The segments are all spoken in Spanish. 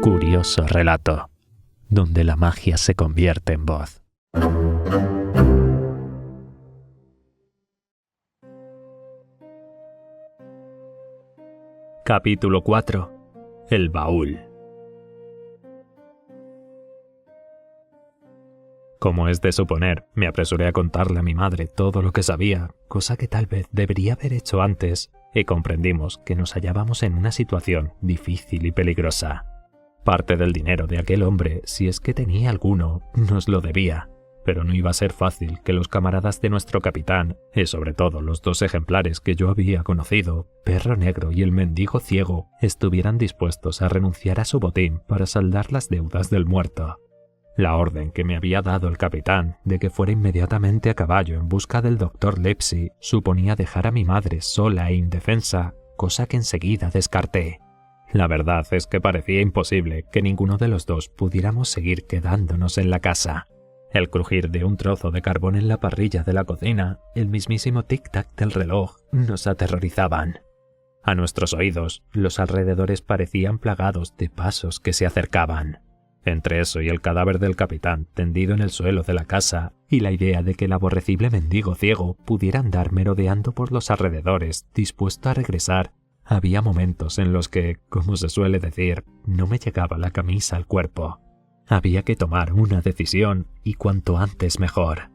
Curioso relato, donde la magia se convierte en voz. Capítulo 4. El baúl. Como es de suponer, me apresuré a contarle a mi madre todo lo que sabía, cosa que tal vez debería haber hecho antes, y comprendimos que nos hallábamos en una situación difícil y peligrosa. Parte del dinero de aquel hombre, si es que tenía alguno, nos lo debía, pero no iba a ser fácil que los camaradas de nuestro capitán, y sobre todo los 2 ejemplares que yo había conocido, Perro Negro y el Mendigo Ciego, estuvieran dispuestos a renunciar a su botín para saldar las deudas del muerto. La orden que me había dado el capitán de que fuera inmediatamente a caballo en busca del doctor Livesey suponía dejar a mi madre sola e indefensa, cosa que enseguida descarté. La verdad es que parecía imposible que ninguno de los dos pudiéramos seguir quedándonos en la casa. El crujir de un trozo de carbón en la parrilla de la cocina, el mismísimo tic-tac del reloj, nos aterrorizaban. A nuestros oídos, los alrededores parecían plagados de pasos que se acercaban. Entre eso y el cadáver del capitán tendido en el suelo de la casa, y la idea de que el aborrecible Mendigo Ciego pudiera andar merodeando por los alrededores, dispuesto a regresar, había momentos en los que, como se suele decir, no me llegaba la camisa al cuerpo. Había que tomar una decisión, y cuanto antes mejor.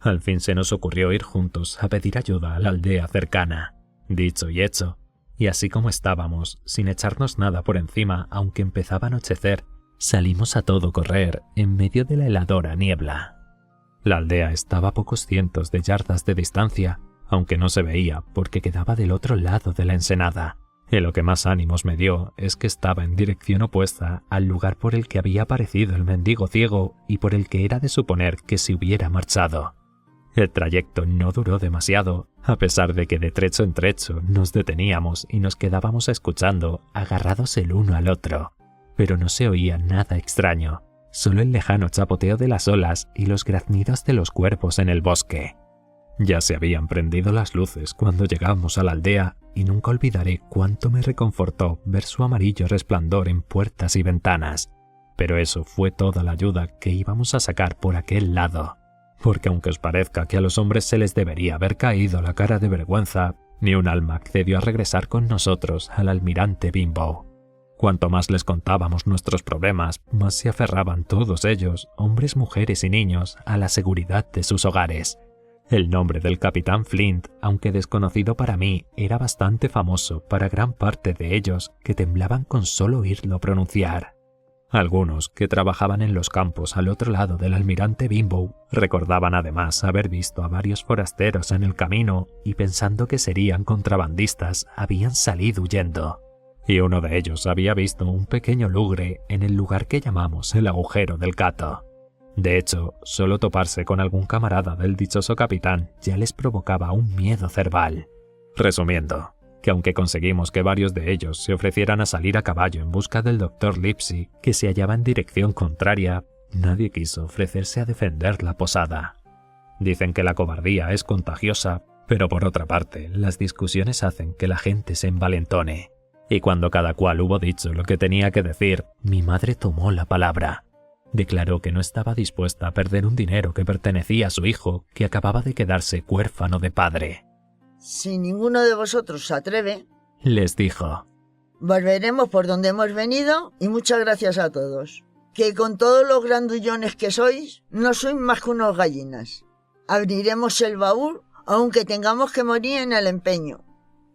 Al fin se nos ocurrió ir juntos a pedir ayuda a la aldea cercana. Dicho y hecho, y así como estábamos, sin echarnos nada por encima, aunque empezaba a anochecer, salimos a todo correr en medio de la heladora niebla. La aldea estaba a pocos cientos de yardas de distancia, aunque no se veía porque quedaba del otro lado de la ensenada. Y lo que más ánimos me dio es que estaba en dirección opuesta al lugar por el que había aparecido el Mendigo Ciego y por el que era de suponer que se hubiera marchado. El trayecto no duró demasiado, a pesar de que de trecho en trecho nos deteníamos y nos quedábamos escuchando, agarrados el uno al otro. Pero no se oía nada extraño, solo el lejano chapoteo de las olas y los graznidos de los cuervos en el bosque. Ya se habían prendido las luces cuando llegamos a la aldea y nunca olvidaré cuánto me reconfortó ver su amarillo resplandor en puertas y ventanas. Pero eso fue toda la ayuda que íbamos a sacar por aquel lado. Porque aunque os parezca que a los hombres se les debería haber caído la cara de vergüenza, ni un alma accedió a regresar con nosotros al almirante Benbow. Cuanto más les contábamos nuestros problemas, más se aferraban todos ellos, hombres, mujeres y niños, a la seguridad de sus hogares. El nombre del capitán Flint, aunque desconocido para mí, era bastante famoso para gran parte de ellos que temblaban con solo oírlo pronunciar. Algunos, que trabajaban en los campos al otro lado del almirante Benbow, recordaban además haber visto a varios forasteros en el camino y pensando que serían contrabandistas, habían salido huyendo. Y uno de ellos había visto un pequeño lugre en el lugar que llamamos el agujero del Cato. De hecho, solo toparse con algún camarada del dichoso capitán ya les provocaba un miedo cerval. Resumiendo, que aunque conseguimos que varios de ellos se ofrecieran a salir a caballo en busca del doctor Livesey, que se hallaba en dirección contraria, nadie quiso ofrecerse a defender la posada. Dicen que la cobardía es contagiosa, pero por otra parte, las discusiones hacen que la gente se envalentone. Y cuando cada cual hubo dicho lo que tenía que decir, mi madre tomó la palabra. Declaró que no estaba dispuesta a perder un dinero que pertenecía a su hijo, que acababa de quedarse huérfano de padre. Si ninguno de vosotros se atreve, les dijo, volveremos por donde hemos venido y muchas gracias a todos. Que con todos los grandullones que sois, no sois más que unos gallinas. Abriremos el baúl, aunque tengamos que morir en el empeño.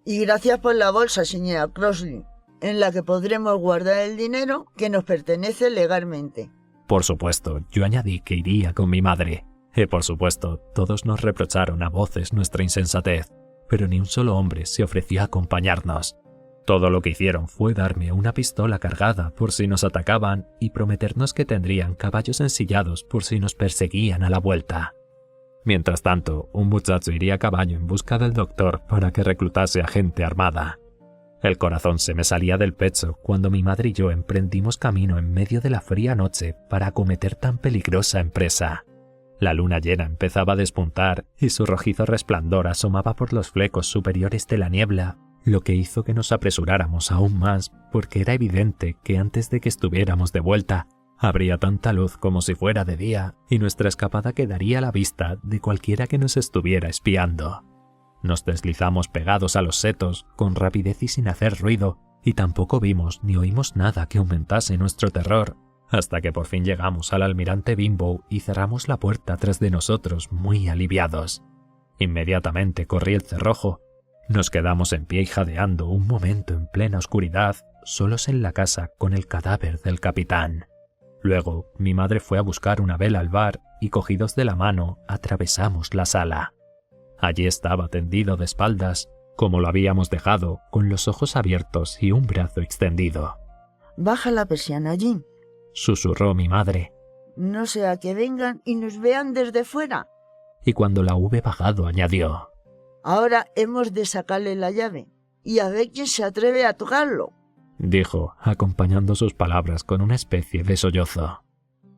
Y gracias por la bolsa, señora Crossley, en la que podremos guardar el dinero que nos pertenece legalmente. Por supuesto, yo añadí que iría con mi madre. Y por supuesto, todos nos reprocharon a voces nuestra insensatez, pero ni un solo hombre se ofreció a acompañarnos. Todo lo que hicieron fue darme una pistola cargada por si nos atacaban y prometernos que tendrían caballos ensillados por si nos perseguían a la vuelta. Mientras tanto, un muchacho iría a caballo en busca del doctor para que reclutase a gente armada. El corazón se me salía del pecho cuando mi madre y yo emprendimos camino en medio de la fría noche para acometer tan peligrosa empresa. La luna llena empezaba a despuntar y su rojizo resplandor asomaba por los flecos superiores de la niebla, lo que hizo que nos apresuráramos aún más, porque era evidente que antes de que estuviéramos de vuelta, habría tanta luz como si fuera de día y nuestra escapada quedaría a la vista de cualquiera que nos estuviera espiando. Nos deslizamos pegados a los setos, con rapidez y sin hacer ruido, y tampoco vimos ni oímos nada que aumentase nuestro terror, hasta que por fin llegamos al almirante Bimbo y cerramos la puerta tras de nosotros muy aliviados. Inmediatamente corrí el cerrojo. Nos quedamos en pie y jadeando un momento en plena oscuridad, solos en la casa con el cadáver del capitán. Luego, mi madre fue a buscar una vela al bar y, cogidos de la mano, atravesamos la sala. Allí estaba tendido de espaldas, como lo habíamos dejado, con los ojos abiertos y un brazo extendido. «Baja la persiana, Jim», susurró mi madre. «No sea que vengan y nos vean desde fuera». Y cuando la hube bajado añadió: «Ahora hemos de sacarle la llave y a ver quién se atreve a tocarlo», dijo, acompañando sus palabras con una especie de sollozo.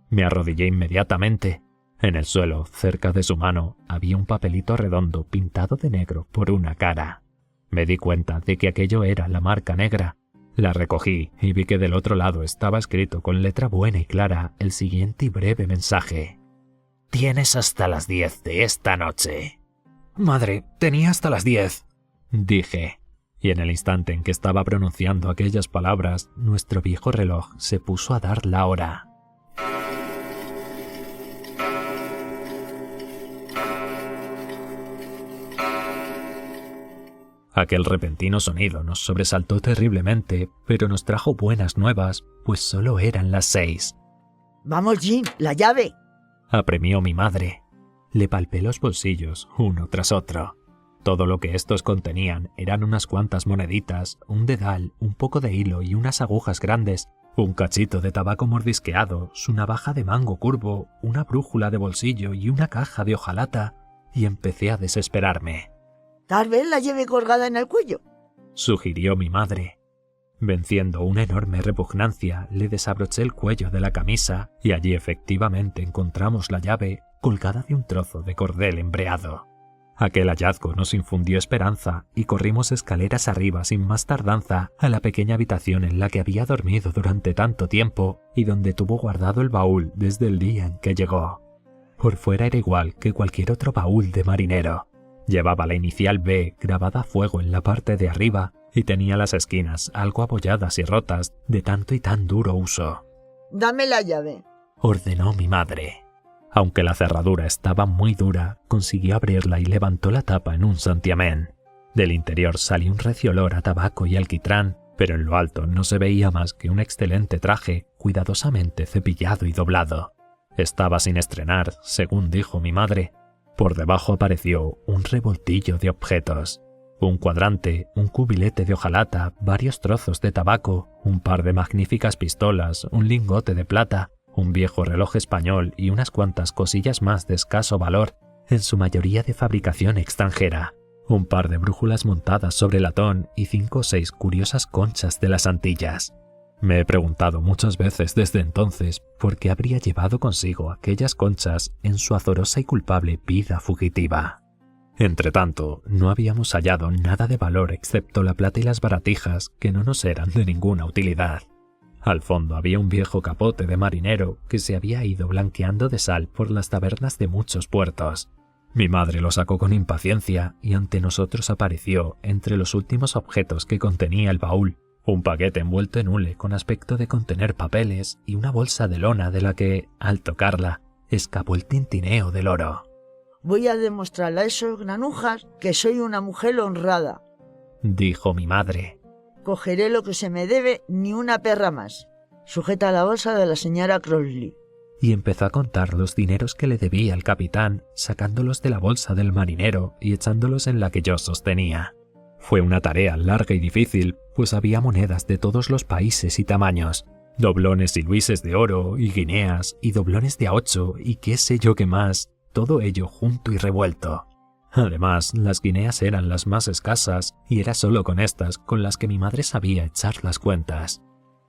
Me arrodillé inmediatamente. En el suelo, cerca de su mano, había un papelito redondo pintado de negro por una cara. Me di cuenta de que aquello era la marca negra. La recogí y vi que del otro lado estaba escrito con letra buena y clara el siguiente y breve mensaje: «Tienes hasta las 10 de esta noche». «Madre, tenía hasta las 10», dije, y en el instante en que estaba pronunciando aquellas palabras, nuestro viejo reloj se puso a dar la hora. Aquel repentino sonido nos sobresaltó terriblemente, pero nos trajo buenas nuevas, pues solo eran las 6. «Vamos, Jim, la llave», apremió mi madre. Le palpé los bolsillos, uno tras otro. Todo lo que estos contenían eran unas cuantas moneditas, un dedal, un poco de hilo y unas agujas grandes, un cachito de tabaco mordisqueado, su navaja de mango curvo, una brújula de bolsillo y una caja de hojalata, y empecé a desesperarme. «Tal vez la lleve colgada en el cuello», sugirió mi madre. Venciendo una enorme repugnancia, le desabroché el cuello de la camisa y allí efectivamente encontramos la llave colgada de un trozo de cordel embreado. Aquel hallazgo nos infundió esperanza y corrimos escaleras arriba sin más tardanza a la pequeña habitación en la que había dormido durante tanto tiempo y donde tuvo guardado el baúl desde el día en que llegó. Por fuera era igual que cualquier otro baúl de marinero. Llevaba la inicial B grabada a fuego en la parte de arriba y tenía las esquinas algo abolladas y rotas de tanto y tan duro uso. «Dame la llave», ordenó mi madre. Aunque la cerradura estaba muy dura, consiguió abrirla y levantó la tapa en un santiamén. Del interior salió un recio olor a tabaco y alquitrán, pero en lo alto no se veía más que un excelente traje, cuidadosamente cepillado y doblado. Estaba sin estrenar, según dijo mi madre. Por debajo apareció un revoltillo de objetos. Un cuadrante, un cubilete de hojalata, varios trozos de tabaco, un par de magníficas pistolas, un lingote de plata, un viejo reloj español y unas cuantas cosillas más de escaso valor, en su mayoría de fabricación extranjera, un par de brújulas montadas sobre latón y 5 o 6 curiosas conchas de las Antillas. Me he preguntado muchas veces desde entonces por qué habría llevado consigo aquellas conchas en su azorosa y culpable vida fugitiva. Entretanto, no habíamos hallado nada de valor excepto la plata y las baratijas que no nos eran de ninguna utilidad. Al fondo había un viejo capote de marinero que se había ido blanqueando de sal por las tabernas de muchos puertos. Mi madre lo sacó con impaciencia y ante nosotros apareció, entre los últimos objetos que contenía el baúl, un paquete envuelto en hule con aspecto de contener papeles y una bolsa de lona de la que, al tocarla, escapó el tintineo del oro. «Voy a demostrarle a esos granujas que soy una mujer honrada», dijo mi madre. «Cogeré lo que se me debe, ni una perra más. Sujeta la bolsa de la señora Crossley». Y empezó a contar los dineros que le debía al capitán, sacándolos de la bolsa del marinero y echándolos en la que yo sostenía. Fue una tarea larga y difícil, pues había monedas de todos los países y tamaños, doblones y luises de oro y guineas y doblones de A8 y qué sé yo qué más, todo ello junto y revuelto. Además, las guineas eran las más escasas y era solo con estas con las que mi madre sabía echar las cuentas.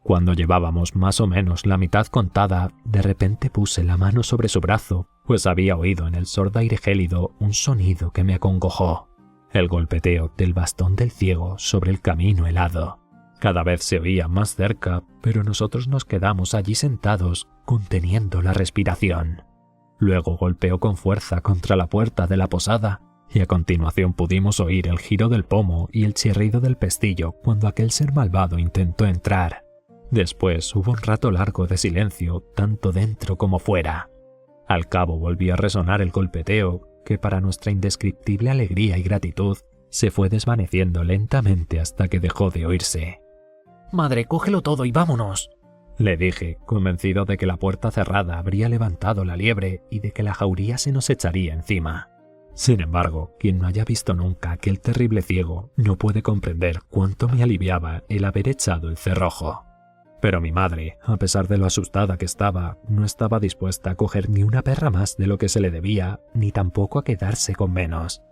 Cuando llevábamos más o menos la mitad contada, de repente puse la mano sobre su brazo, pues había oído en el sordo aire gélido un sonido que me acongojó: el golpeteo del bastón del ciego sobre el camino helado. Cada vez se oía más cerca, pero nosotros nos quedamos allí sentados, conteniendo la respiración. Luego golpeó con fuerza contra la puerta de la posada, y a continuación pudimos oír el giro del pomo y el chirrido del pestillo cuando aquel ser malvado intentó entrar. Después hubo un rato largo de silencio, tanto dentro como fuera. Al cabo volvió a resonar el golpeteo, que para nuestra indescriptible alegría y gratitud se fue desvaneciendo lentamente hasta que dejó de oírse. «Madre, cógelo todo y vámonos», le dije, convencido de que la puerta cerrada habría levantado la liebre y de que la jauría se nos echaría encima. Sin embargo, quien no haya visto nunca aquel terrible ciego no puede comprender cuánto me aliviaba el haber echado el cerrojo. Pero mi madre, a pesar de lo asustada que estaba, no estaba dispuesta a coger ni una perra más de lo que se le debía, ni tampoco a quedarse con menos.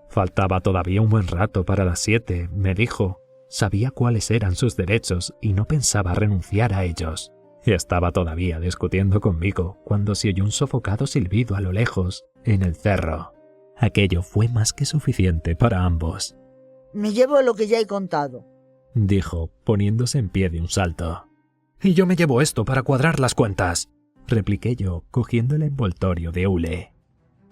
Faltaba todavía un buen rato para las 7, me dijo. Sabía cuáles eran sus derechos y no pensaba renunciar a ellos. Y estaba todavía discutiendo conmigo cuando se oyó un sofocado silbido a lo lejos, en el cerro. Aquello fue más que suficiente para ambos. «Me llevo lo que ya he contado», dijo, poniéndose en pie de un salto. «Y yo me llevo esto para cuadrar las cuentas», repliqué yo, cogiendo el envoltorio de hule.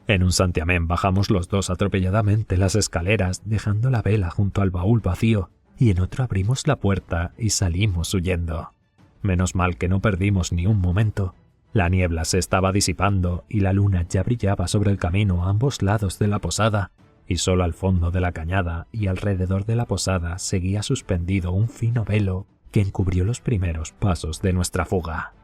En un santiamén bajamos los dos atropelladamente las escaleras, dejando la vela junto al baúl vacío, y en otro abrimos la puerta y salimos huyendo. Menos mal que no perdimos ni un momento. La niebla se estaba disipando y la luna ya brillaba sobre el camino a ambos lados de la posada, y solo al fondo de la cañada y alrededor de la posada seguía suspendido un fino velo que encubrió los primeros pasos de nuestra fuga.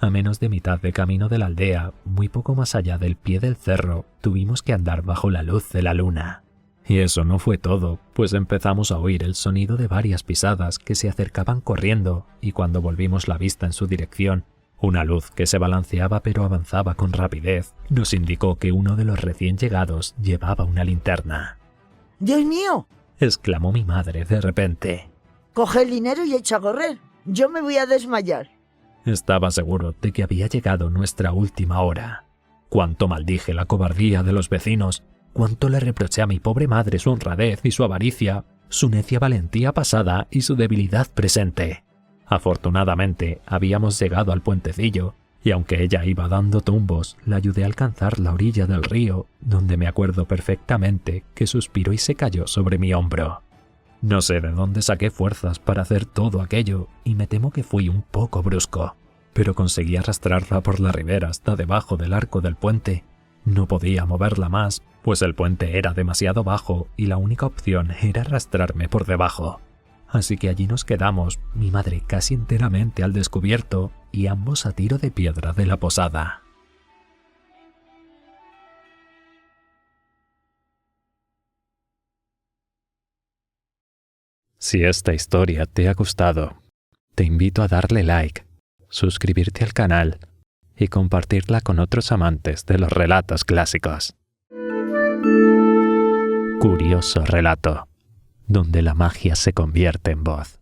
A menos de mitad de camino de la aldea, muy poco más allá del pie del cerro, tuvimos que andar bajo la luz de la luna. Y eso no fue todo, pues empezamos a oír el sonido de varias pisadas que se acercaban corriendo, y cuando volvimos la vista en su dirección, una luz que se balanceaba pero avanzaba con rapidez nos indicó que uno de los recién llegados llevaba una linterna. «¡Dios mío!», exclamó mi madre de repente. «Coge el dinero y echa a correr. Yo me voy a desmayar». Estaba seguro de que había llegado nuestra última hora. Cuánto maldije la cobardía de los vecinos, cuánto le reproché a mi pobre madre su honradez y su avaricia, su necia valentía pasada y su debilidad presente. Afortunadamente, habíamos llegado al puentecillo, y aunque ella iba dando tumbos, la ayudé a alcanzar la orilla del río, donde me acuerdo perfectamente que suspiró y se cayó sobre mi hombro. No sé de dónde saqué fuerzas para hacer todo aquello, y me temo que fui un poco brusco, pero conseguí arrastrarla por la ribera hasta debajo del arco del puente. No podía moverla más, pues el puente era demasiado bajo y la única opción era arrastrarme por debajo. Así que allí nos quedamos, mi madre casi enteramente al descubierto y ambos a tiro de piedra de la posada. Si esta historia te ha gustado, te invito a darle like, suscribirte al canal y compartirla con otros amantes de los relatos clásicos. Curioso relato, donde la magia se convierte en voz.